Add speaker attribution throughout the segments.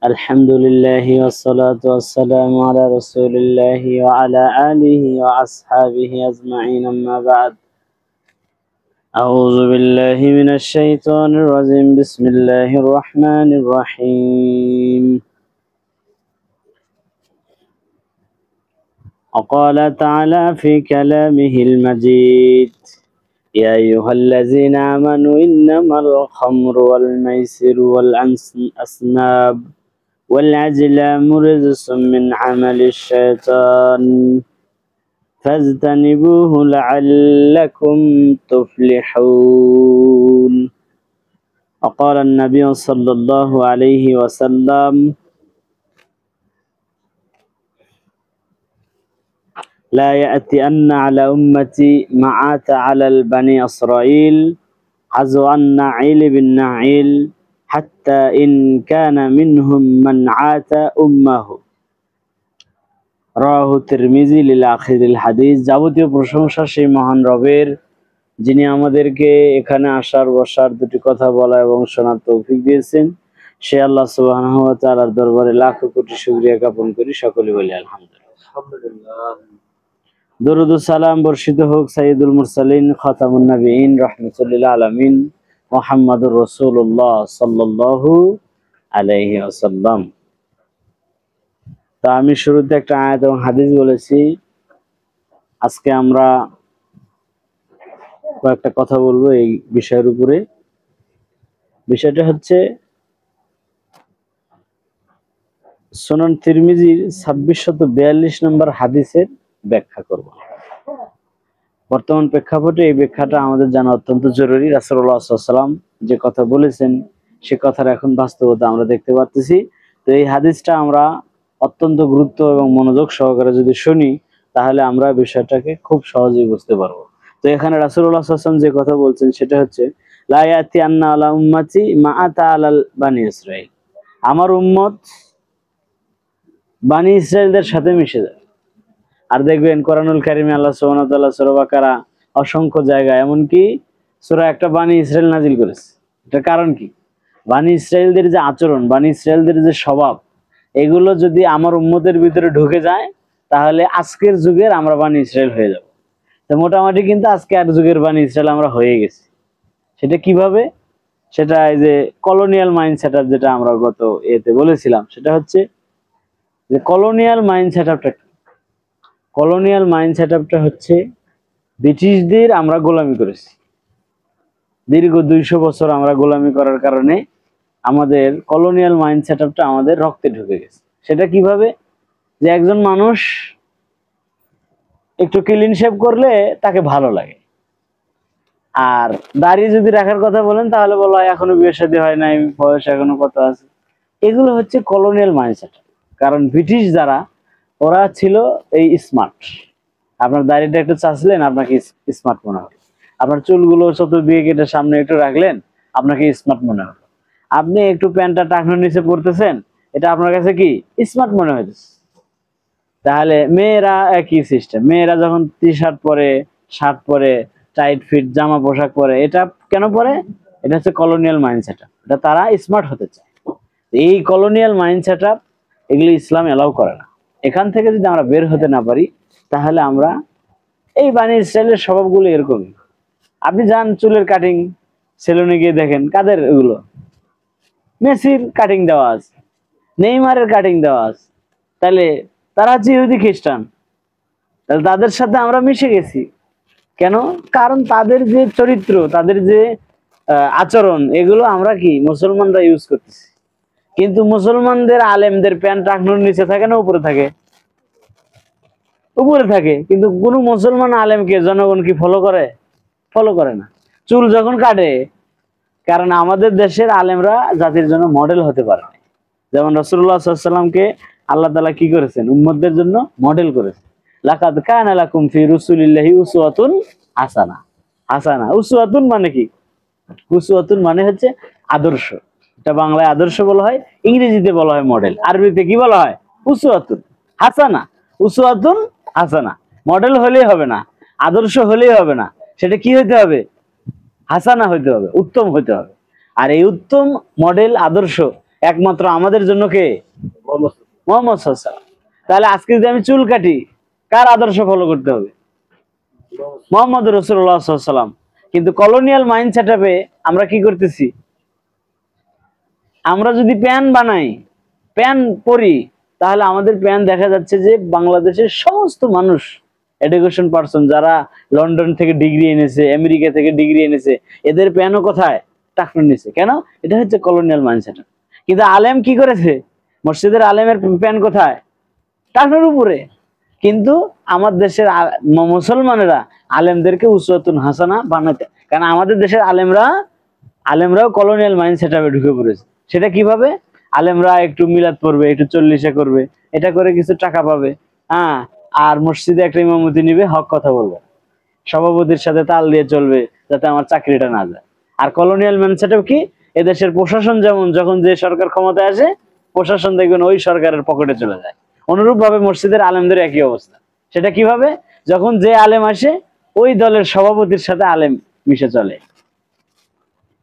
Speaker 1: الحمد لله والصلاة والسلام على رسول الله وعلى آله وأصحابه أجمعين أما بعد أعوذ بالله من الشيطان الرجيم بسم الله الرحمن الرحيم وقال تعالى في كلامه المجيد يا أيها الذين آمنوا إنما الخمر والميسر والأنساب والأزلام رجس من عمل الشيطان فاجتنبوه لعلكم تفلحون. وقال النبي صلى الله عليه وسلم لا يأتين على أمتي ما أتى على البني إسرائيل حذو النعيل بالنعيل حتى إن كان منهم من عات أمه রাহু তিরমিজি লিল আখিরিল হাদিস। যাবতীয় প্রশংসা সেই মহান রবের, যিনি আমাদেরকে এখানে আসার বসার দুটি কথা বলা এবং শোনার তৌফিক দিয়েছেন। সে আল্লাহ সুবহানাহু ওয়া তাআলার দরবারে লাখো কোটি শুকরিয়া জ্ঞাপন করি। সকলে বলি আলহামদুলিল্লাহ। দরুদ ও সালাম বর্ষিত হোক সাইয়্যিদুল মুরসালিন খাতামুন নবিয়্যিন রাহমাতুল লিল আলামিন মুহাম্মাদুর রাসূলুল্লাহ সাল্লাল্লাহু আলাইহি ওয়াসাল্লাম। তা আমি শুরুতে একটা আয়াত এবং হাদিস বলেছি। আজকে আমরা কয়েকটা কথা বলবো এই বিষয়ের উপরে। বিষয়টা হচ্ছে সুনান তিরমিজির 2642 নম্বর হাদিসের ব্যাখ্যা করব। বর্তমান প্রেক্ষাপটে এই ব্যাখ্যাটা আমাদের জানা অত্যন্ত জরুরি। রাসূলুল্লাহ সাল্লাল্লাহু আলাইহি ওয়াসাল্লাম যে কথা বলেছেন সে কথার এখন বাস্তবতা আমরা দেখতে পাচ্ছি। তো এই হাদিসটা আমরা অত্যন্ত গুরুত্ব এবং মনোযোগ সহকারে যদি শুনি তাহলে আমরা বিষয়টাকে খুব সহজেই বুঝতে পারবো। তো এখানে রাসূলুল্লাহ সাল্লাল্লাহু আলাইহি ওয়াসাল্লাম যে কথা বলছেন সেটা হচ্ছে লা ইয়াতিয়ান্না আলা উম্মতি মা আতা আলাল বানি ইসরাইল, আমার উম্মত বানি ইসরাইলদের সাথে মিশে যাবে। আর দেখবেন কোরআনুল কারিমে আল্লাহ সুবহানাহু ওয়া তাআলা সূরা বাকারা অসংখ্য জায়গায় এমনকি সূরা একটা বানি ইসরাইল নাজিল করেছে। এটার কারণ কি? বানি ইসরাইলদের যে আচরণ, বানি ইসরাইলদের যে স্বভাব, এগুলো যদি আমার উম্মতের ভিতরে ঢুকে যায় তাহলে আজকের যুগের আমরা বানি ইসরাইল হয়ে যাব। তো মোটামুটি কিন্তু আজকে আর যুগের বানি ইসরাইল আমরা হয়ে গেছি। সেটা কিভাবে? সেটা এই যে কলোনিয়াল মাইন্ড সেটআপ, যেটা আমরা গত এতে বলেছিলাম, সেটা হচ্ছে যে কলোনিয়াল মাইন্ড সেটআপটা। কলোনিয়াল মাইন্ড সেটআপটা হচ্ছে ব্রিটিশদের আমরা গোলামি করেছি। দীর্ঘ 200 বছর আমরা গোলামি করার কারণে আমাদের কলোনিয়াল মাইন্ড সেটআপটা আমাদের রক্তে ঢুকে গেছে। সেটা কিভাবে? যে একজন মানুষ একটু ক্লিন শেভ করলে তাকে ভালো লাগে, আর দাড়ি যদি রাখার কথা বলেন তাহলে বলা হয় এখনো বিয়ে শাদী হয় নাই, বয়স এখনো কত আছে। এগুলো হচ্ছে কলোনিয়াল মাইন্ড সেটআপ। কারণ ব্রিটিশ যারা, ওরা ছিল এই স্মার্ট। আপনার দাড়িটা একটু চাচলেন, আপনাকে স্মার্ট মনে হবে। আপনার চুলগুলো চতুর্দিকে কেটে সামনে একটু রাখলেন, আপনাকে স্মার্ট মনে হবে। আপনি একটু প্যান্টটা টাকনোর নিচে পড়তেছেন, এটা আপনার কাছে কি স্মার্ট মনে হয়েছে। তাহলে মেয়েরা একই সিস্টেম। মেয়েরা যখন টি শার্ট পরে, শার্ট পরে, টাইট ফিট জামা পোশাক পরে, এটা কেন পরে? এটা হচ্ছে কলোনিয়াল মাইন্ড সেটআপ। এটা তারা স্মার্ট হতে চায়। এই কলোনিয়াল মাইন্ড সেটআপ এগুলো ইসলাম এলাও করে না। এখান থেকে যদি আমরা বের হতে না পারি তাহলে আমরা এই বানি ইসরাইলের স্বভাবগুলো এরকমই। আপনি যান চুলের কাটিং সেলুনে গিয়ে দেখেন, কাদের এগুলো? মেসির কাটিং দেওয়া আছে, নেইমারের কাটিং দেওয়া আছে। তাহলে তারা হচ্ছে ইহুদি খ্রিস্টান। তাহলে তাদের সাথে আমরা মিশে গেছি কেন? কারণ তাদের যে চরিত্র, তাদের যে আচরণ, এগুলো আমরা কি মুসলমানরা ইউজ করতেছি। কিন্তু মুসলমানদের আলেমদের প্যান্ট টাকনোর নিচে থাকে না উপরে থাকে? উপরে থাকে। কিন্তু কোনো মুসলমান আলেমকে জনগণ কি ফলো করে? ফলো করে না। চুল যখন কাটে, কারণ আমাদের দেশের আলেমরা জাতির জন্য মডেল হতে পারে না। যেমন রাসূলুল্লাহ সাল্লাল্লাহু আলাইহি ওয়াসাল্লামকে আল্লাহ তাআলা কি করেছেন? উম্মতদের জন্য মডেল করেছেন। লাকাদ কানা লাকুম ফি রাসূলিল্লাহি উসওয়াতুন হাসানাহ। হাসানা উসওয়াতুন মানে কি? উসওয়াতুন মানে হচ্ছে আদর্শ। এটা বাংলায় আদর্শ বলা হয়, ইংরেজিতে বলা হয় মডেল, আরবিতে কি বলা হয়? উসওয়াতুন হাসানা। উসওয়াতুন হাসানা। মডেল হলেই হবে না, আদর্শ হলেই হবে না, সেটা কি হইতে হবে? হাসানা হইতে হবে, উত্তম হইতে হবে। আর এই উত্তম মডেল আদর্শ একমাত্র আমাদের জন্য কে? মোহাম্মদ সাল্লাল্লাহু। তাহলে আজকে যদি আমি চুল কাটি, কার আদর্শ ফলো করতে হবে? মোহাম্মদ রাসূলুল্লাহ সাল্লাল্লাহু আলাইহি ওয়াসাল্লাম। কিন্তু কলোনিয়াল মাইন্ড সেটআপে আমরা কি করতেছি? আমরা যদি প্যান বানাই, প্যান পরি, তাহলে আমাদের প্যান দেখা যাচ্ছে যে বাংলাদেশের সমস্ত মানুষ, এডুকেশন পারসন যারা লন্ডন থেকে ডিগ্রি এনেছে, আমেরিকা থেকে ডিগ্রি এনেছে, এদের প্যানও কোথায়? টাকনুর নিচে। কেন? এটা হচ্ছে কলোনিয়াল মাইন্ড সেটআপ। কিন্তু আলেম কি করেছে? মসজিদের আলেমের প্যান কোথায়? টাকনুর উপরে। কিন্তু আমার দেশের মুসলমানেরা আলেমদেরকে উসওয়াতুন হাসানা বানাতে, কারণ আমাদের দেশের আলেমরাও কলোনিয়াল মাইন্ড সেটআপে ঢুকে পড়েছে। সেটা কিভাবে? আলেমরা একটু মিলাদ পড়বে, একটু চল্লিশে করবে, এটা করে কিছু টাকা পাবে, হ্যাঁ, আর মসজিদে একটা ইমামতি নিবে, হক কথা বলবে, সভাপতির সাথে তাল দিয়ে চলবে যাতে আমার চাকরিটা না যায়। আর কলোনিয়াল মাইন্ড সেটআপ কি? এদেশের প্রশাসন যেমন যখন যে সরকার ক্ষমতায় আসে, প্রশাসন দেখবেন ওই সরকারের পকেটে চলে যায়। অনুরূপ ভাবে মসজিদের আলেমদের একই অবস্থা। সেটা কিভাবে? যখন যে আলেম আসে, ওই দলের সভাপতির সাথে আলেম মিশে চলে।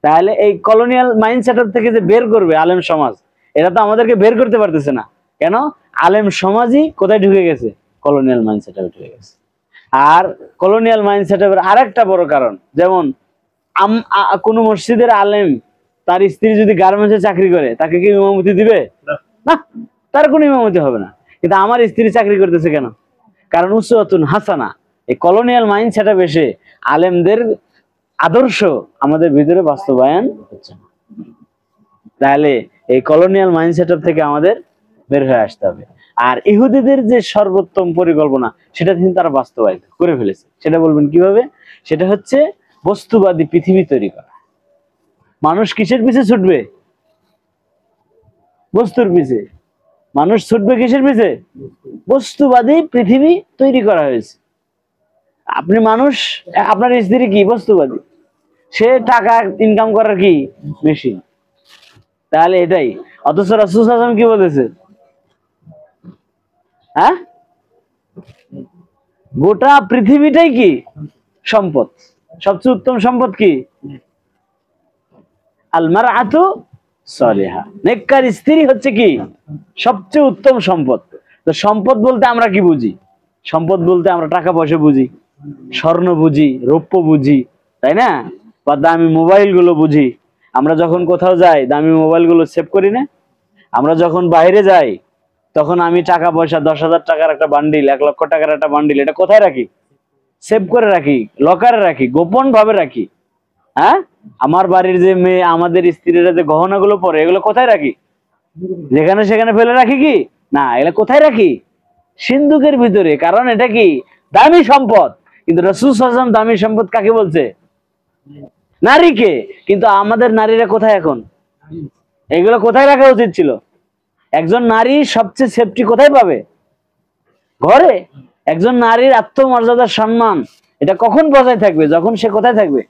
Speaker 1: তাহলে এই কলোনিয়াল মাইন্ড সেটআপ থেকে যে বের করবে আলেম সমাজ, এটা তো আমাদেরকে বের করতে পারতেছে না। কেন? আলেম সমাজই কোথায় ঢুকে গেছে? কলোনিয়াল মাইন্ড সেটআপে ঢুকে গেছে। আর কলোনিয়াল মাইন্ড সেটআপের আরেকটা বড় কারণ, যেমন কোন মসজিদের আলেম তার স্ত্রী যদি গার্মেন্টসে চাকরি করে, তাকে কি ইমামতি দিবে? না, তার কোনো ইমামতি হবে না। কিন্তু আমার স্ত্রী চাকরি করতেছে কেন? কারণ উসওয়াতুন হাসানা, এই কলোনিয়াল মাইন্ড সেটআপ এসে আলেমদের আদর্শ আমাদের ভিতরে বাস্তবায়ন হচ্ছে না। তাহলে এই কলোনিয়াল মাইন্ড সেটআপ থেকে আমাদের বের হয়ে আসতে হবে। আর ইহুদিদের যে সর্বোত্তম পরিকল্পনা, সেটা কিন্তু তারা বাস্তবায়িত করে ফেলেছে। সেটা বলবেন কিভাবে? সেটা হচ্ছে বস্তুবাদী পৃথিবী তৈরি করা। মানুষ কিসের পিছে ছুটবে? বস্তুর পিছে। মানুষ ছুটবে কিসের পিছে? বস্তুবাদী পৃথিবী তৈরি করা হয়েছে। আপনি মানুষ, আপনার স্ত্রী কি? বস্তুবাদী। সে টাকা ইনকাম করার কি? মেশিন। তাহলে এটাই। অথচ রাসূল সাল্লাল্লাহু আলাইহি ওয়াসাল্লাম কি বলেছে? হ্যাঁ, গোটা পৃথিবীটাই কি? সম্পদ। সবচেয়ে উত্তম সম্পদ কি? আল মারআতু সালিহা, নেককার স্ত্রী হচ্ছে কি? সবচেয়ে উত্তম সম্পদ। তো সম্পদ বলতে আমরা কি বুঝি? সম্পদ বলতে আমরা টাকা পয়সা বুঝি, স্বর্ণ বুঝি, রৌপ্য বুঝি, তাই না? বা দামি মোবাইল গুলো বুঝি। আমরা যখন কোথাও যাই দামি মোবাইল গুলো সেভ করি না? আমরা যখন বাইরে যাই তখন আমি টাকা পয়সা 10,000 টাকার একটা বান্ডিল, 1 লক্ষ টাকার একটা বান্ডিল, এটা কোথায় রাখি? সেভ করে রাখি, লকারে রাখি, গোপন ভাবে রাখি। হ্যাঁ, আমার বাড়ির যে মেয়ে, আমাদের স্ত্রীরা যে গহনাগুলো পরে, এগুলো কোথায় রাখি? যেখানে সেখানে ফেলে রাখি কি? না, এগুলো কোথায় রাখি? সিন্ধুকের ভিতরে। কারণ এটা কি? দামি সম্পদ। কিন্তু রাসূল সাল্লাল্লাহু আলাইহি ওয়াসাল্লাম দামি সম্পদ কাকে বলছে? নারীকে। কিন্তু আমাদের নারীরা কোথায় এখন? এগুলো কোথায় রাখা উচিত ছিল? একজন নারী সবচেয়ে সেফটি কোথায় পাবে? ঘরে। একজন নারীর আত্মমর্যাদার সম্মান এটা কখন বজায় থাকবে? যখন সে কোথায় থাকবে?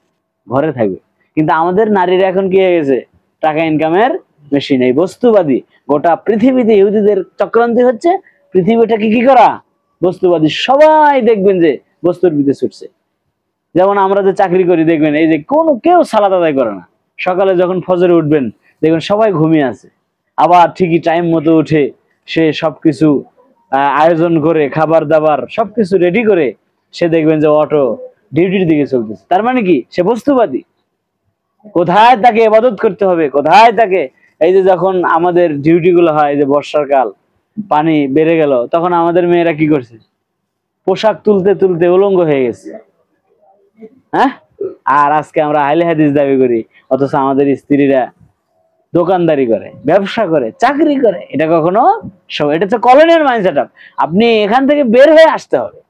Speaker 1: ঘরে থাকবে। কিন্তু আমাদের নারীরা এখন কি হয়ে গেছে? টাকা ইনকামের মেশিন। এই বস্তুবাদী গোটা পৃথিবীতে ইহুদিদের চক্রান্তি হচ্ছে পৃথিবীটাকে কি করা? বস্তুবাদী। সবাই দেখবেন যে বস্তুর ভিতরে ছুটছে। যেমন আমরা যে চাকরি করি, দেখবেন এই যে কেউ সালাত আদায় করে না। সকালে যখন ফজরে উঠবেন দেখবেন সবাই ঘুমিয়ে আছে। আবার ঠিকই টাইম মতো উঠে সে সবকিছু আয়োজন করে, খাবার দাবার সবকিছু রেডি করে সে দেখবেন যে অটো ডিউটির দিকে চলতেছে। তার মানে কি? সে বস্তুবাদী। কোথায় তাকে ইবাদত করতে হবে, কোথায় তাকে, এই যে যখন আমাদের ডিউটি গুলো হয়, যে বর্ষার কাল, পানি বেড়ে গেল, তখন আমাদের মেয়েরা কি করছে? পোশাক তুলতে তুলতে উলঙ্গ হয়ে গেছে। হ্যাঁ, আর আজকে আমরা আহলে হাদিস দাবি করি, অথচ আমাদের স্ত্রীরা দোকানদারি করে, ব্যবসা করে, চাকরি করে। এটা কখনো, এটা হচ্ছে কলোনিয়াল মাইন্ড সেটআপ। আপনি এখান থেকে বের হয়ে আসতে হবে,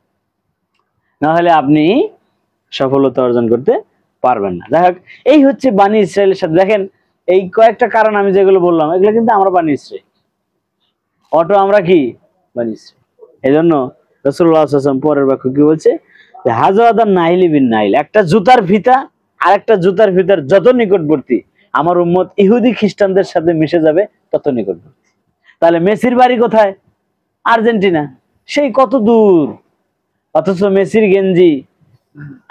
Speaker 1: না হলে আপনি সফলতা অর্জন করতে পারবেন না। যাই হোক, এই হচ্ছে বানি ইসরায়েলের সাথে। দেখেন এই কয়েকটা কারণ আমি যেগুলো বললাম, এগুলো কিন্তু আমরা বানি ইসরায়েল। অটো আমরা কি? বানি ইসরায়েল। এই জন্য রাসূলুল্লাহ সাল্লাল্লাহু আলাইহি ওয়াসাল্লাম পরের বাক্য কি বলছে? যে হাযাদান নাইলি বিন নাইল, একটা জুতার ফিতা আর একটা জুতার ফিতার যত নিকটবর্তী, আমার উম্মত ইহুদি খ্রিস্টানদের সাথে মিশে যাবে তত নিকটবর্তী। তাহলে মেসির বাড়ি কোথায়? আর্জেন্টিনা। সেই কত দূর, অথচ মেসির গেঞ্জি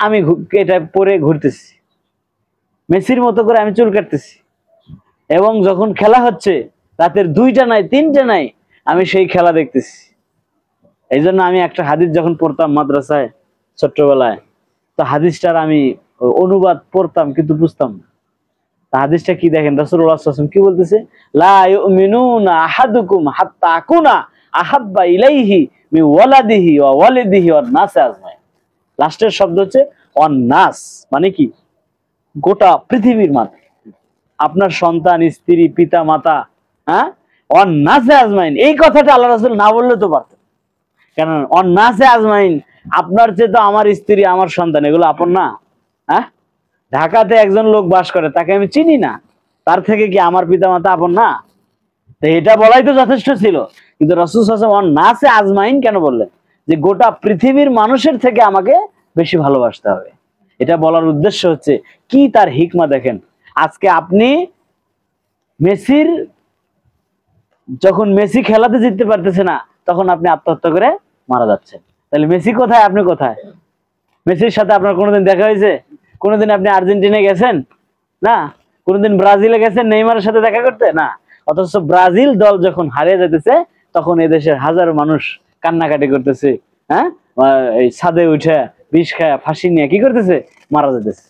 Speaker 1: আমি এটা পরে ঘুরতেছি, মেসির মতো করে আমি চুল কাটতেছি, এবং যখন খেলা হচ্ছে রাতের 2টা নাই 3টা নাই আমি সেই খেলা দেখতেছি। এই জন্য আমি একটা হাদিস যখন পড়তাম মাদ্রাসায় ছোট্টবেলায়, তো হাদিসটার আমি অনুবাদ পড়তাম কিন্তু বুঝতাম না। হাদিসটা কি দেখেন, রাসূলুল্লাহ সাল্লাল্লাহু আলাইহি ওয়াসাল্লাম কি বলতেছে, লা ইউমিনুনা আহাদুকুম হাত্তা আকুনা আহাব্বা ইলাইহি মিন ওয়ালাদিহি ওয়া ওয়ালিদিহি ওয়ান নাস আজমাইন। লাস্টের শব্দ হচ্ছে ওয়ান নাস, মানে কি গোটা পৃথিবীর মানুষ, আপনার সন্তান, স্ত্রী, পিতা মাতা, হ্যাঁ, ওয়ান নাস আজমাইন। এই কথাটা আল্লাহ রাসূল না বললে তো পারতেন, কারণ ওয়ান নাস আজমাইন, আপনার চেয়ে তো আমার স্ত্রী আমার সন্তান এগুলো আপন না? হ্যাঁ, ঢাকাতে একজন লোক বাস করে, তাকে আমি চিনি না, তার থেকে কি আমার পিতামাতা আপন না? তো এটা বলাই তো যথেষ্ট ছিল। কিন্তু রাসূল সাল্লাল্লাহু আলাইহি ওয়াসাল্লাম নাসে আজমাইন কেন বললেন? যে গোটা পৃথিবীর মানুষের থেকে আমাকে বেশি ভালোবাসতে হবে। এটা বলার উদ্দেশ্য হচ্ছে কি, তার হিকমা দেখেন। আজকে আপনি মেসির, যখন মেসি খেলাতে জিততে পারতেছে না, তখন আপনি আত্মহত্যা করে মারা যাচ্ছেন। তাহলে মেসি কোথায়, আপনি কোথায়? মেসির সাথে আপনার কোনোদিন দেখা হয়েছে? কোনোদিন আপনি আর্জেন্টিনায় গেছেন? না। কোনোদিন ব্রাজিলে গেছেন নেইমারের সাথে দেখা করতে? না। অথচ ব্রাজিল দল যখন হারিয়ে যেতেছে, তখন এদেশের হাজারো মানুষ কান্নাকাটি করতেছে, হ্যাঁ, এই ছাদে উঠে বিষ খায়া ফাঁসি নিয়ে কি করতেছে, মারা যেতেছে।